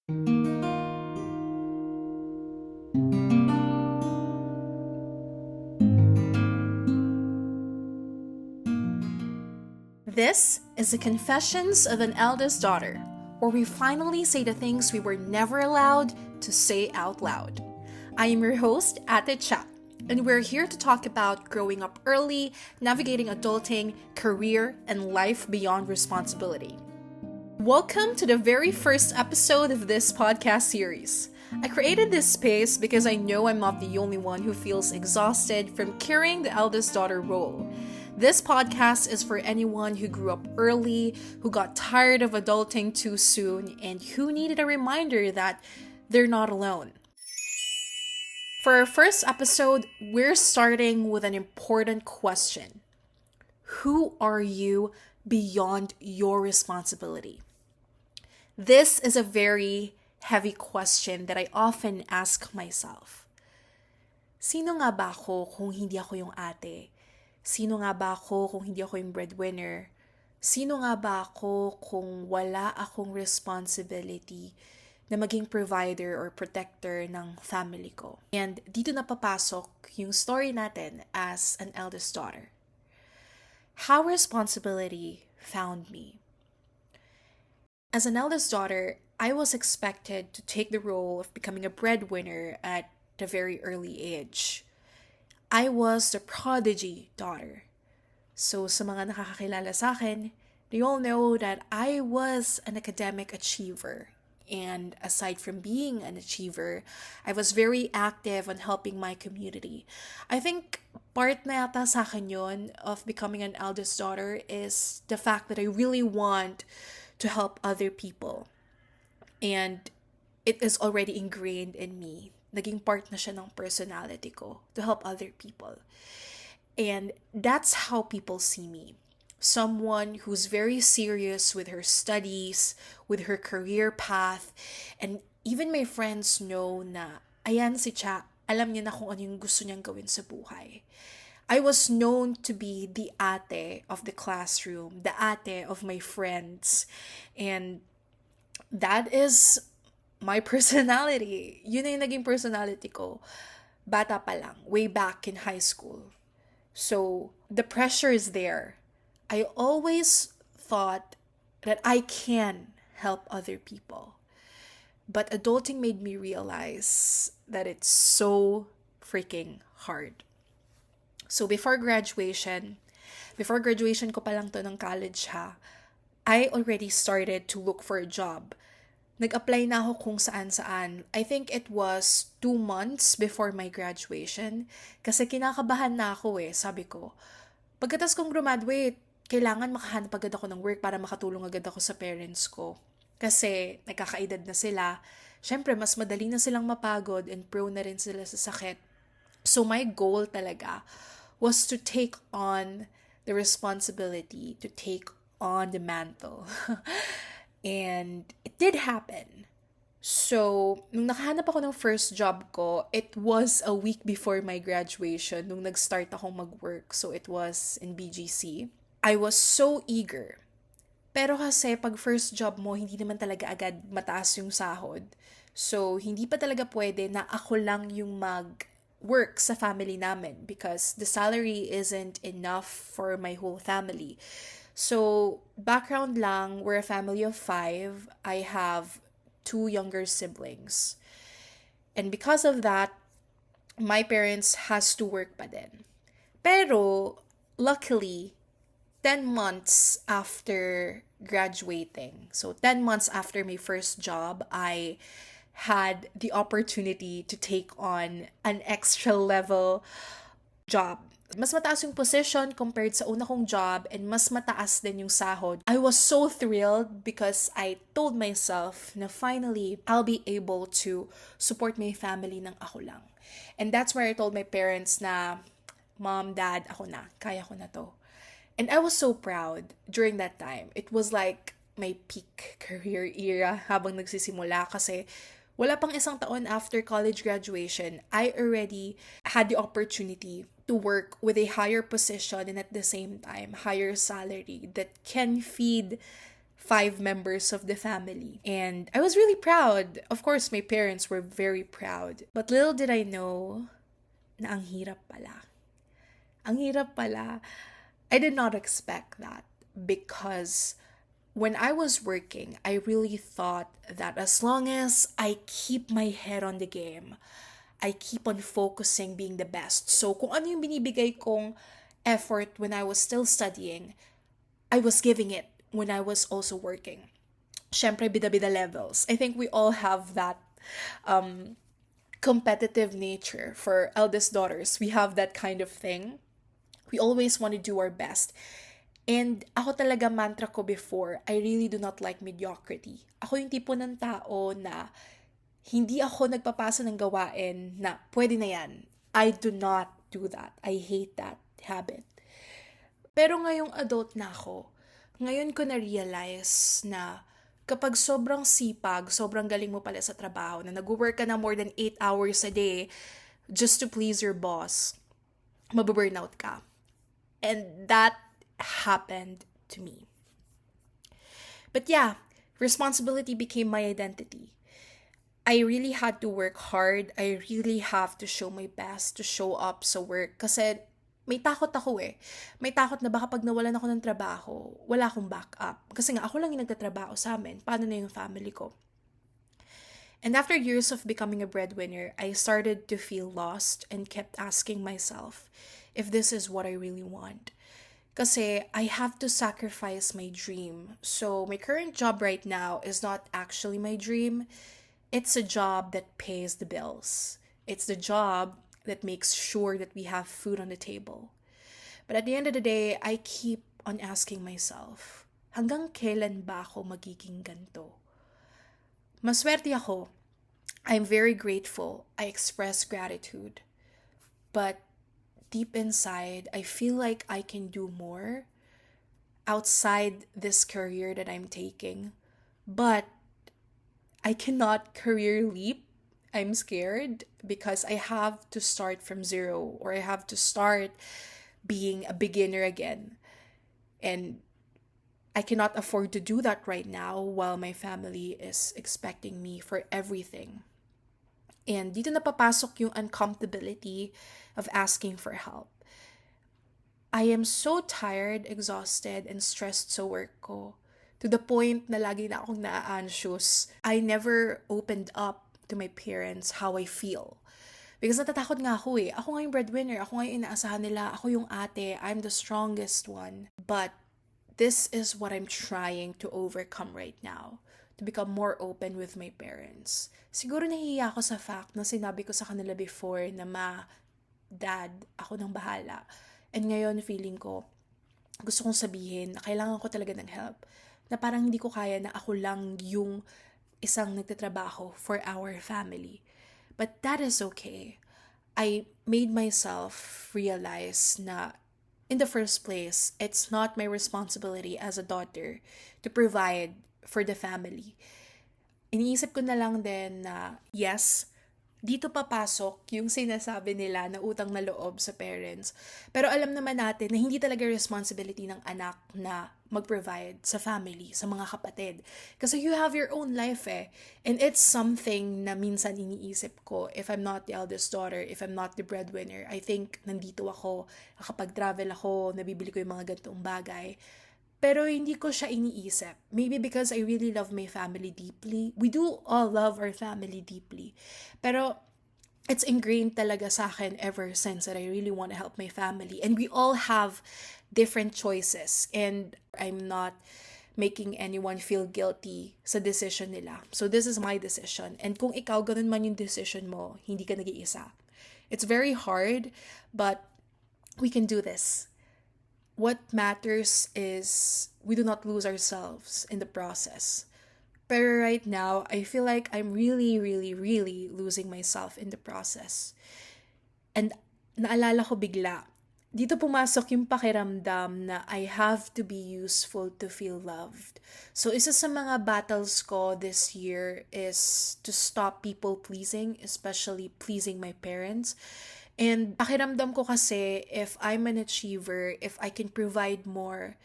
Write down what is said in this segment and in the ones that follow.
This is the Confessions of an Eldest Daughter, where we finally say the things we were never allowed to say out loud. I am your host, Ate Cha, and we're here to talk about growing up early, navigating adulting, career, and life beyond responsibility. Welcome to the very first episode of this podcast series. I created this space because I know I'm not the only one who feels exhausted from carrying the eldest daughter role. This podcast is for anyone who grew up early, who got tired of adulting too soon, and who needed a reminder that they're not alone. For our first episode, we're starting with an important question. Who are you beyond your responsibility? This is a very heavy question that I often ask myself. Sino nga ba ako kung hindi ako yung ate? Sino nga ba ako kung hindi ako yung breadwinner? Sino nga ba ako kung wala akong responsibility na maging provider or protector ng family ko? And dito na papasok yung story natin as an eldest daughter. How responsibility found me. As an eldest daughter, I was expected to take the role of becoming a breadwinner at a very early age. I was the prodigy daughter. So sa mga nakakakilala sa akin, they all know that I was an academic achiever. And aside from being an achiever, I was very active on helping my community. I think part na yata sa akin yun of becoming an eldest daughter is the fact that I really want to help other people. And it is already ingrained in me. Naging part na siya ng personality ko to help other people. And that's how people see me. Someone who's very serious with her studies, with her career path, and even my friends know na, ayan si Cha, alam niya na kung ano yung gusto niyang gawin sa buhay. I was known to be the ate of the classroom, the ate of my friends, and that is my personality. Yun na yung naging personality ko. Bata pa lang, way back in high school. So, the pressure is there. I always thought that I can help other people. But adulting made me realize that it's so freaking hard. So, before graduation ko pa lang to ng college ha, I already started to look for a job. Nag-apply na ako kung saan-saan. I think it was 2 months before my graduation. Kasi kinakabahan na ako Sabi ko, pagkatas kong graduate, kailangan makahanap agad ako ng work para makatulong agad ako sa parents ko. Kasi nagkakaedad na sila. Siyempre, mas madali na silang mapagod and prone na rin sila sa sakit. So my goal talaga was to take on the responsibility, to take on the mantle. And it did happen. So, nung nakahanap ako ng first job ko, it was a week before my graduation nung nag-start akong mag-work. So, it was in BGC. I was so eager. Pero kasi pag first job mo, hindi naman talaga agad mataas yung sahod. So, hindi pa talaga pwede na ako lang yung mag-work sa family namin because the salary isn't enough for my whole family. So, background lang, we're a family of 5. I have 2 younger siblings. And because of that, my parents has to work pa din. Pero, luckily, 10 months after graduating, so 10 months after my first job, I had the opportunity to take on an extra level job. Mas mataas yung position compared sa una kong job and mas mataas din yung sahod. I was so thrilled because I told myself na finally, I'll be able to support my family ng ako lang. And that's where I told my parents na, Mom, Dad, ako na. Kaya ko na to. And I was so proud during that time. It was like my peak career era habang nagsisimula kasi wala pang isang taon after college graduation, I already had the opportunity to work with a higher position and at the same time, higher salary that can feed 5 members of the family. And I was really proud. Of course, my parents were very proud. But little did I know na ang hirap pala. Ang hirap pala. I did not expect that because when I was working, I really thought that as long as I keep my head on the game, I keep on focusing being the best. So kung ano yung binibigay kong effort when I was still studying, I was giving it when I was also working. Syempre, bida-bida levels. I think we all have that competitive nature for eldest daughters. We have that kind of thing. We always want to do our best. And ako talaga mantra ko before, I really do not like mediocrity. Ako yung tipo ng tao na hindi ako nagpapasa ng gawain na pwede na yan. I do not do that. I hate that habit. Pero ngayong adult na ako, ngayon ko na-realize na kapag sobrang sipag, sobrang galing mo pala sa trabaho, na nag-work ka na more than 8 hours a day just to please your boss, mababurnout ka. And that happened to me. But yeah, responsibility became my identity. I really had to work hard. I really have to show my best to show up sa work. Kasi may takot ako eh. May takot na baka pag nawalan ako ng trabaho, wala akong backup. Kasi nga ako lang yung nagtatrabaho sa amin. Paano na yung family ko? And after years of becoming a breadwinner, I started to feel lost and kept asking myself if this is what I really want. Kasi I have to sacrifice my dream. So my current job right now is not actually my dream. It's a job that pays the bills. It's the job that makes sure that we have food on the table. But at the end of the day, I keep on asking myself, hanggang kailan ba ako magiging ganito? Maswerte ako. I'm very grateful. I express gratitude. But deep inside, I feel like I can do more outside this career that I'm taking. But I cannot career leap. I'm scared because I have to start from zero, or I have to start being a beginner again. And I cannot afford to do that right now while my family is expecting me for everything. And dito napapasok yung uncomfortability of asking for help. I am so tired, exhausted, and stressed sa work ko, to the point na lagi na akong na-anxious. I never opened up to my parents how I feel. Because natatakot nga ako eh. Ako nga yung breadwinner. Ako nga yung inaasahan nila. Ako yung ate. I'm the strongest one. But this is what I'm trying to overcome right now. To become more open with my parents. Siguro nahihiya ako sa fact na sinabi ko sa kanila before na dad, ako nang bahala. And ngayon feeling ko, gusto kong sabihin na kailangan ko talaga ng help. Na parang hindi ko kaya na ako lang yung isang nagtatrabaho for our family. But that is okay. I made myself realize na in the first place, it's not my responsibility as a daughter to provide for the family. Iniisip ko na lang din na yes, dito papasok yung sinasabi nila na utang na loob sa parents. Pero alam naman natin na hindi talaga responsibility ng anak na mag-provide sa family, sa mga kapatid. Kasi you have your own life eh. And it's something na minsan iniisip ko, if I'm not the eldest daughter, if I'm not the breadwinner, I think nandito ako, nakapag-travel ako, nabibili ko yung mga ganitong bagay. Pero hindi ko siya iniisip. Maybe because I really love my family deeply. We do all love our family deeply. Pero it's ingrained talaga sa akin ever since that I really want to help my family. And we all have different choices. And I'm not making anyone feel guilty sa decision nila. So this is my decision. And kung ikaw ganun man yung decision mo, hindi ka nag-iisa. It's very hard, but we can do this. What matters is we do not lose ourselves in the process. Pero right now, I feel like I'm really, really, really losing myself in the process. And naalala ko bigla, dito pumasok yung pakiramdam na I have to be useful to feel loved. So isa sa mga battles ko this year is to stop people pleasing, especially pleasing my parents. And pakiramdam ko kasi, if I'm an achiever, if I can provide more,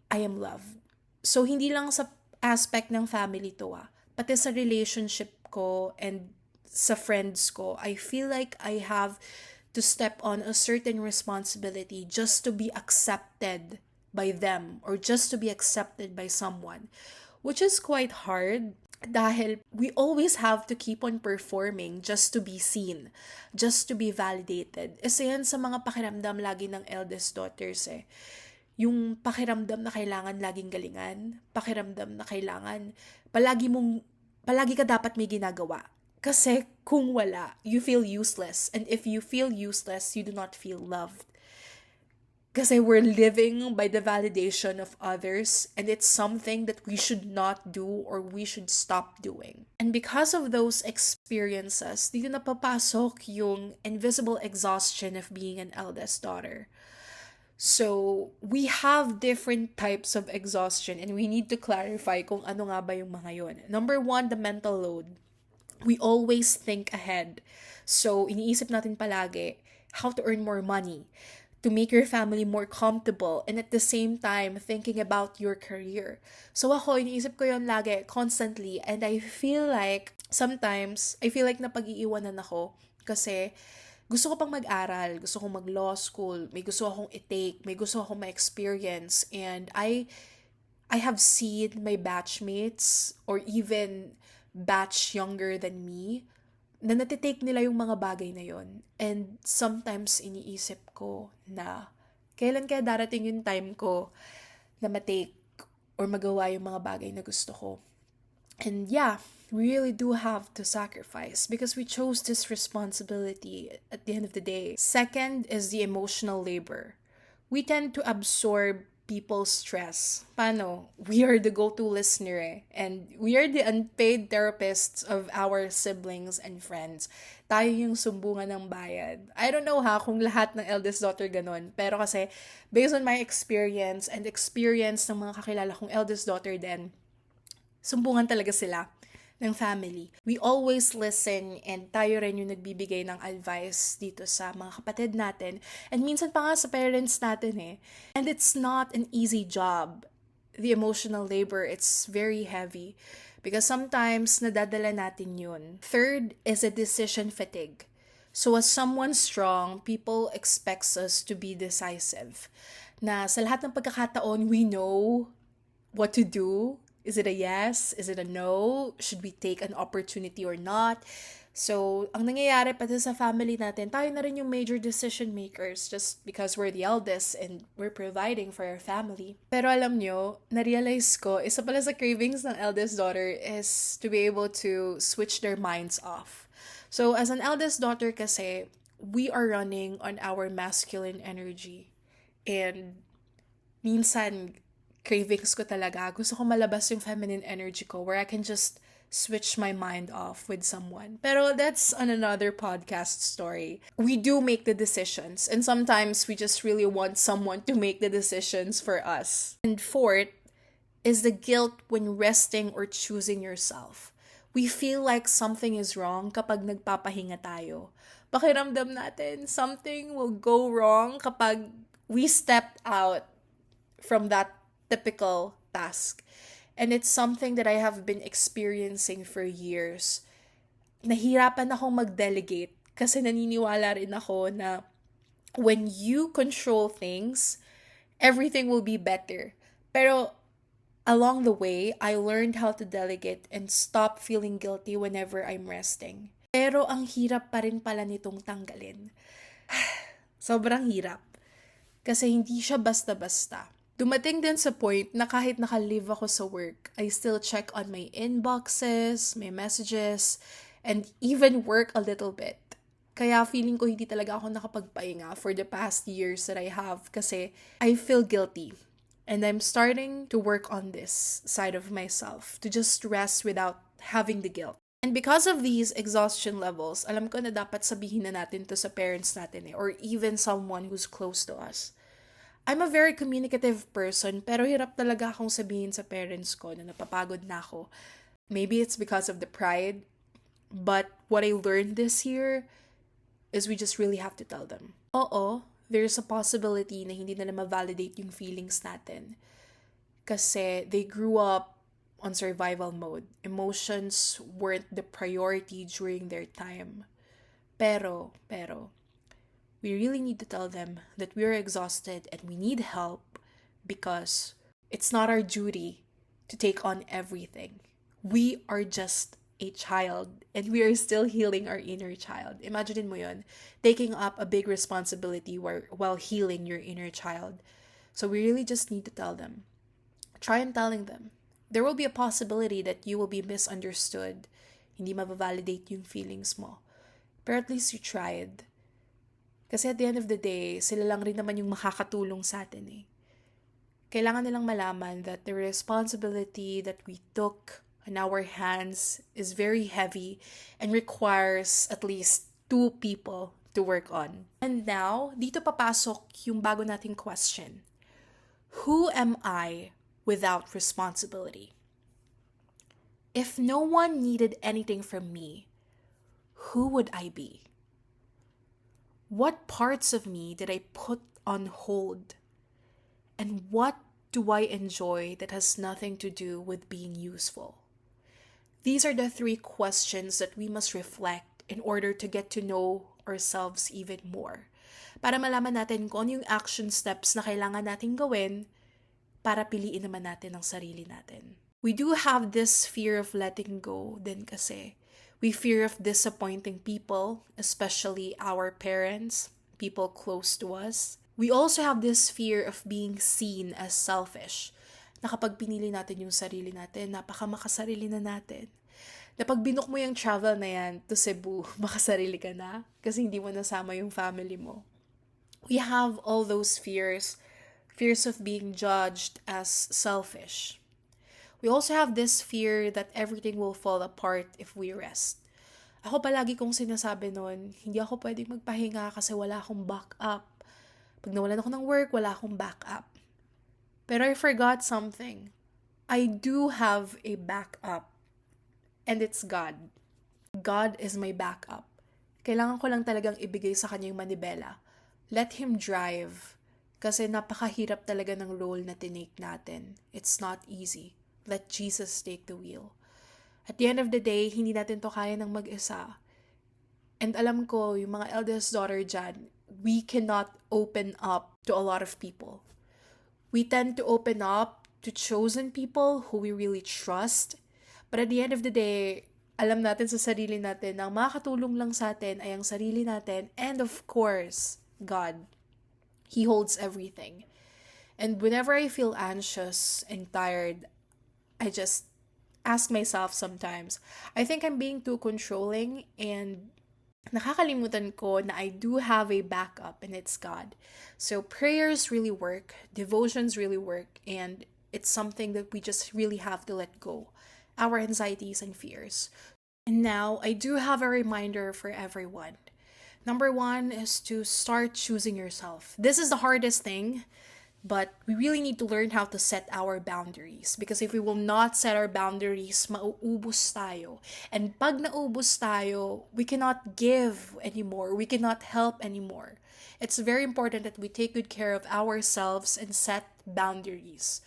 I am loved. So, hindi lang sa aspect ng family to pati sa relationship ko and sa friends ko, I feel like I have to step on a certain responsibility just to be accepted by them or just to be accepted by someone, which is quite hard dahil we always have to keep on performing just to be seen, just to be validated. Isa yan sa mga pakiramdam lagi ng eldest daughters eh. Yung pakiramdam na kailangan laging galingan, pakiramdam na kailangan palagi ka dapat may ginagawa. Kasi kung wala, you feel useless. And if you feel useless, you do not feel loved. Kasi we're living by the validation of others, and it's something that we should not do or we should stop doing. And because of those experiences, dito na papasok yung invisible exhaustion of being an eldest daughter. So, we have different types of exhaustion and we need to clarify kung ano nga ba yung mga yun. Number one, the mental load. We always think ahead. So, iniisip natin palagi how to earn more money, to make your family more comfortable, and at the same time, thinking about your career. So ako, iniisip ko yun lagi, constantly, and I feel like, sometimes, I feel like napag-iiwanan ako, kasi gusto ko pang mag-aral, gusto kong mag-law school, may gusto akong i-take, may gusto akong ma-experience, and I have seen my batchmates, or even batch younger than me, na natitake nila yung mga bagay na yon. And sometimes iniisip ko na kailan kaya darating yung time ko na matake or magawa yung mga bagay na gusto ko. And yeah, we really do have to sacrifice because we chose this responsibility at the end of the day. Second is the emotional labor. We tend to absorb people's stress. Paano? We are the go-to listener and we are the unpaid therapists of our siblings and friends. Tayo yung sumbungan ng bayad. I don't know kung lahat ng eldest daughter ganon, pero kasi based on my experience and experience ng mga kakilala kong eldest daughter din, sumbungan talaga sila ng family. We always listen and tayo rin yung nagbibigay ng advice dito sa mga kapatid natin and minsan pa nga sa parents natin eh. And it's not an easy job. The emotional labor, it's very heavy because sometimes nadadala natin yun. Third is a decision fatigue. So as someone strong, people expects us to be decisive. Na sa lahat ng pagkakataon, we know what to do. Is it a yes? Is it a no? Should we take an opportunity or not? So, ang nangyayari pati sa family natin, tayo na rin yung major decision makers just because we're the eldest and we're providing for our family. Pero alam nyo, na-realize ko, isa pala sa cravings ng eldest daughter is to be able to switch their minds off. So, as an eldest daughter kasi, we are running on our masculine energy. And minsan, cravings ko talaga. Gusto ko malabas yung feminine energy ko where I can just switch my mind off with someone. Pero that's on another podcast story. We do make the decisions and sometimes we just really want someone to make the decisions for us. And fourth is the guilt when resting or choosing yourself. We feel like something is wrong kapag nagpapahinga tayo. Pakiramdam natin, something will go wrong kapag we stepped out from that typical task. And it's something that I have been experiencing for years. Nahirapan akong mag-delegate kasi naniniwala rin ako na when you control things, everything will be better. Pero along the way, I learned how to delegate and stop feeling guilty whenever I'm resting. Pero ang hirap pa rin pala nitong tanggalin. Sobrang hirap. Kasi hindi siya basta-basta. Dumating din sa point na kahit naka-leave ako sa work, I still check on my inboxes, my messages, and even work a little bit. Kaya feeling ko hindi talaga ako nakapagpahinga for the past years that I have kasi I feel guilty. And I'm starting to work on this side of myself, to just rest without having the guilt. And because of these exhaustion levels, alam ko na dapat sabihin na natin to sa parents natin or even someone who's close to us. I'm a very communicative person, pero hirap talaga akong sabihin sa parents ko na napapagod na ako. Maybe it's because of the pride, but what I learned this year is we just really have to tell them. Oo, there's a possibility na hindi nila ma-validate yung feelings natin. Kasi they grew up on survival mode. Emotions weren't the priority during their time. Pero, we really need to tell them that we're exhausted and we need help because it's not our duty to take on everything. We are just a child and we are still healing our inner child. Imagine mo yun, taking up a big responsibility while healing your inner child. So we really just need to tell them. Try and telling them. There will be a possibility that you will be misunderstood. Hindi mabavalidate yung feelings mo. Pero at least you tried. Kasi at the end of the day, sila lang rin naman yung makakatulong sa atin eh. Kailangan nilang malaman that the responsibility that we took on our hands is very heavy and requires at least 2 people to work on. And now, dito papasok yung bago nating question. Who am I without responsibility? If no one needed anything from me, who would I be? What parts of me did I put on hold? And what do I enjoy that has nothing to do with being useful? These are the 3 questions that we must reflect in order to get to know ourselves even more. Para malaman natin kung ano yung action steps na kailangan natin gawin para piliin naman natin ang sarili natin. We do have this fear of letting go din kasi. We fear of disappointing people, especially our parents, people close to us. We also have this fear of being seen as selfish. Na kapag pinili natin yung sarili natin, napaka-makasarili na natin. Na pag binook mo yung travel na yan to Cebu, makasarili ka na kasi hindi mo nasama yung family mo. We have all those fears of being judged as selfish. We also have this fear that everything will fall apart if we rest. Ako palagi kong sinasabi nun, hindi ako pwedeng magpahinga kasi wala akong backup. Pag nawalan ako ng work, wala akong backup. Pero I forgot something. I do have a backup. And it's God. God is my backup. Kailangan ko lang talagang ibigay sa kanya yung manibela. Let Him drive. Kasi napakahirap talaga ng role na tinake natin. It's not easy. Let Jesus take the wheel. At the end of the day, hindi natin to kaya ng mag-isa. And alam ko, yung mga eldest daughter dyan, we cannot open up to a lot of people. We tend to open up to chosen people who we really trust. But at the end of the day, alam natin sa sarili natin na makakatulong lang sa atin ay ang sarili natin and of course, God. He holds everything. And whenever I feel anxious and tired, I just ask myself sometimes, I think I'm being too controlling and nakakalimutan ko na I do have a backup and it's God. So prayers really work, devotions really work, and it's something that we just really have to let go, our anxieties and fears. And now, I do have a reminder for everyone. Number 1 is to start choosing yourself. This is the hardest thing, but we really need to learn how to set our boundaries. Because if we will not set our boundaries, mauubos tayo. And pag naubos tayo, we cannot give anymore. We cannot help anymore. It's very important that we take good care of ourselves and set boundaries.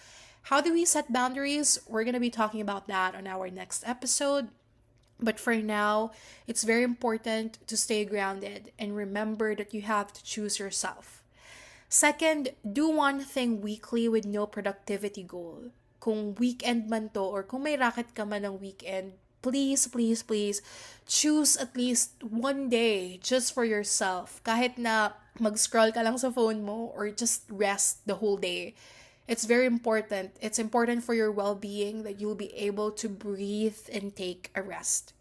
How do we set boundaries? We're going to be talking about that on our next episode. But for now, it's very important to stay grounded and remember that you have to choose yourself. Second, do one thing weekly with no productivity goal. Kung weekend man to or kung may racket ka man ng weekend, please choose at least one day just for yourself. Kahit na mag-scroll ka lang sa phone mo or just rest the whole day. It's very important. It's important for your well-being that you'll be able to breathe and take a rest.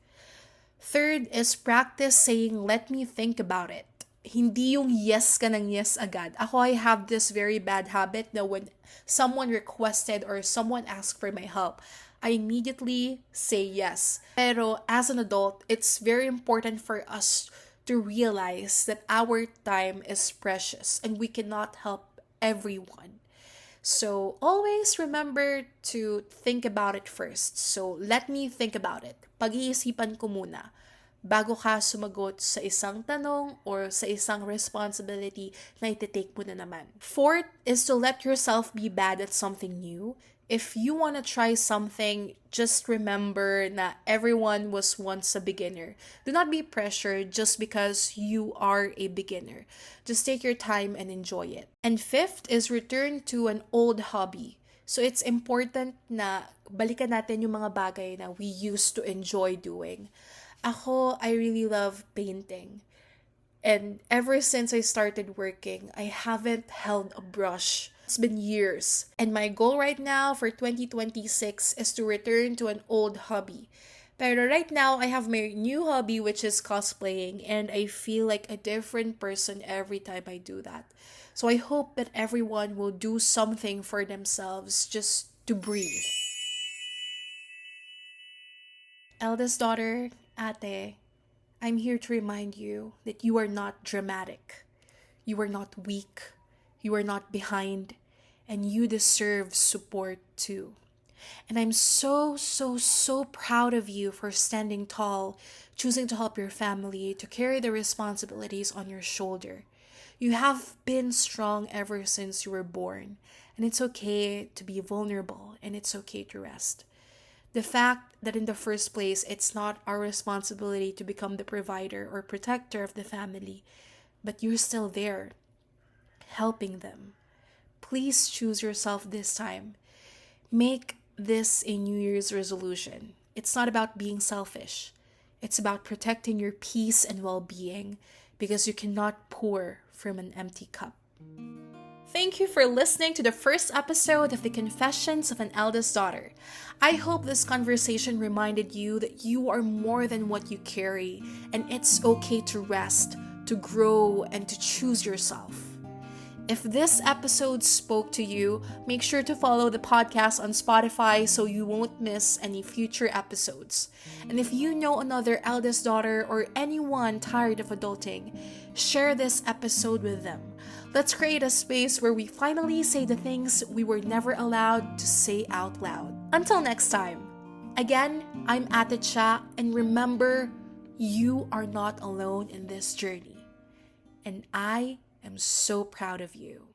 Third is practice saying, let me think about it. Hindi yung yes ka ng yes agad. Ako, I have this very bad habit na when someone requested or someone asked for my help, I immediately say yes. Pero as an adult, it's very important for us to realize that our time is precious and we cannot help everyone. So always remember to think about it first. So let me think about it. Pag-iisipan ko muna bago ka sumagot sa isang tanong or sa isang responsibility na iti-take mo na naman. Fourth is to let yourself be bad at something new If you want to try something, just remember that everyone was once a beginner. Do not be pressured just because you are a beginner. Just take your time and enjoy it. And fifth is return to an old hobby. So it's important na balikan natin yung mga bagay na we used to enjoy doing. Ako, I really love painting. And ever since I started working, I haven't held a brush. It's been years. And my goal right now for 2026 is to return to an old hobby. Pero right now, I have my new hobby, which is cosplaying, and I feel like a different person every time I do that. So I hope that everyone will do something for themselves just to breathe. Eldest daughter, ate, I'm here to remind you that you are not dramatic. You are not weak. You are not behind. And you deserve support too. And I'm so, so, so proud of you for standing tall, choosing to help your family, to carry the responsibilities on your shoulder. You have been strong ever since you were born. And it's okay to be vulnerable and it's okay to rest. The fact that in the first place, it's not our responsibility to become the provider or protector of the family, but you're still there, helping them. Please choose yourself this time. Make this a New Year's resolution. It's not about being selfish. It's about protecting your peace and well-being because you cannot pour from an empty cup. Thank you for listening to the first episode of the Confessions of an Eldest Daughter. I hope this conversation reminded you that you are more than what you carry, and it's okay to rest, to grow, and to choose yourself. If this episode spoke to you, make sure to follow the podcast on Spotify so you won't miss any future episodes. And if you know another eldest daughter or anyone tired of adulting, share this episode with them. Let's create a space where we finally say the things we were never allowed to say out loud. Until next time. Again, I'm Ate Cha, and remember, you are not alone in this journey. And I am so proud of you.